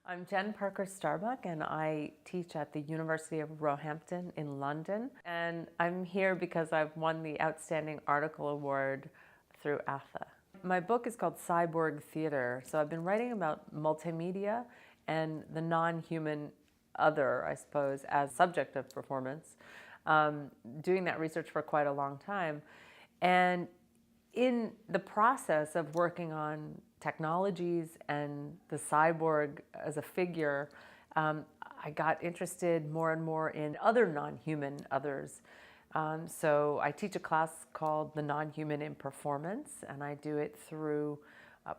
I'm Jen Parker Starbuck, and I teach at the University of Roehampton in London. And I'm here because I've won the Outstanding Article Award through ATHA. My book is called Cyborg Theater. So I've been writing about multimedia and the non-human other, I suppose, as subject of performance, doing that research for quite a long time. And in the process of working on technologies and the cyborg as a figure, I got interested more and more in other non-human others. So I teach a class called The Non-Human in Performance, and I do it through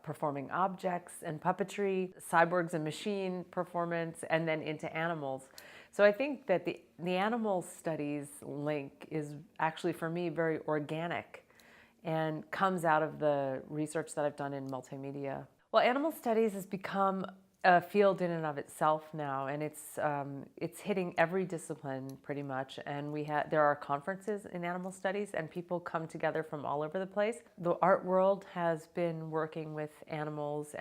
performing objects and puppetry, cyborgs and machine performance, and then into animals. So I think that the animal studies link is actually, for me, very organic and comes out of the research that I've done in multimedia. Well, animal studies has become a field in and of itself now, and it's hitting every discipline pretty much. And there are conferences in animal studies, and people come together from all over the place. The art world has been working with animals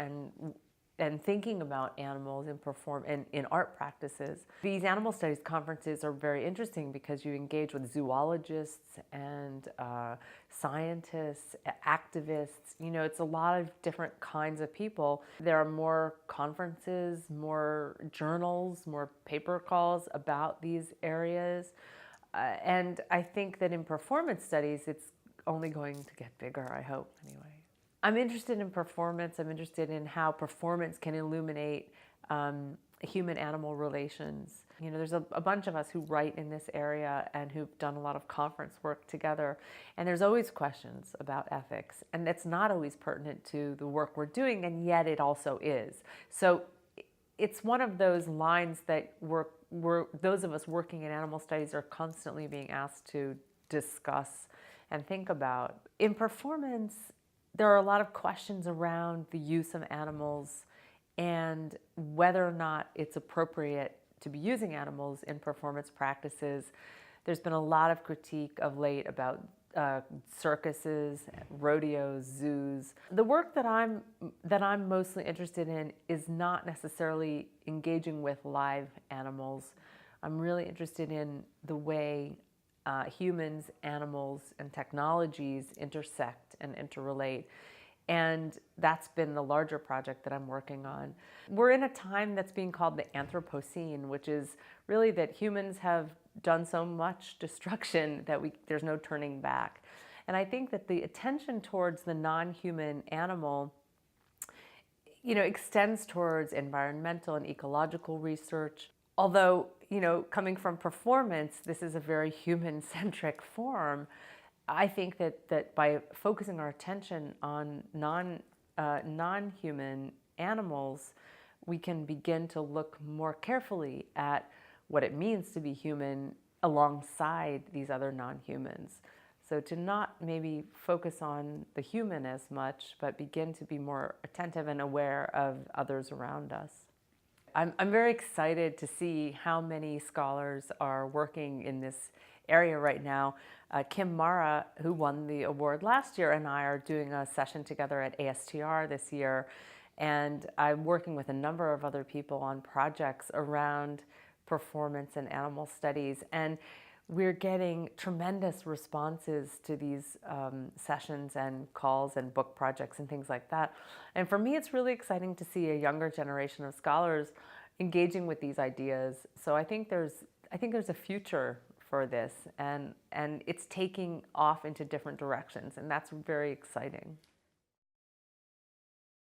and thinking about animals in art practices. These animal studies conferences are very interesting because you engage with zoologists and scientists, activists. You know, it's a lot of different kinds of people. There are more conferences, more journals, more paper calls about these areas. And I think that in performance studies, it's only going to get bigger, I hope, anyway. I'm interested in performance. I'm interested in how performance can illuminate human-animal relations. You know, there's a bunch of us who write in this area and who've done a lot of conference work together. And there's always questions about ethics. And that's not always pertinent to the work we're doing, and yet it also is. So it's one of those lines that those of us working in animal studies are constantly being asked to discuss and think about. In performance, there are a lot of questions around the use of animals and whether or not it's appropriate to be using animals in performance practices. There's been a lot of critique of late about circuses, rodeos, zoos. The work that I'm mostly interested in is not necessarily engaging with live animals. I'm really interested in the way humans, animals, and technologies intersect and interrelate. And that's been the larger project that I'm working on. We're in a time that's being called the Anthropocene, which is really that humans have done so much destruction that there's no turning back. And I think that the attention towards the non-human animal, you know, extends towards environmental and ecological research. Although, you know, coming from performance, this is a very human-centric form. I think that by focusing our attention on non-human animals, we can begin to look more carefully at what it means to be human alongside these other non-humans. So to not maybe focus on the human as much, but begin to be more attentive and aware of others around us. I'm very excited to see how many scholars are working in this area right now. Kim Mara, who won the award last year, and I are doing a session together at ASTR this year. And I'm working with a number of other people on projects around performance and animal studies. And we're getting tremendous responses to these sessions and calls and book projects and things like that. And for me, it's really exciting to see a younger generation of scholars engaging with these ideas. So I think there's a future for this, and it's taking off into different directions, and that's very exciting.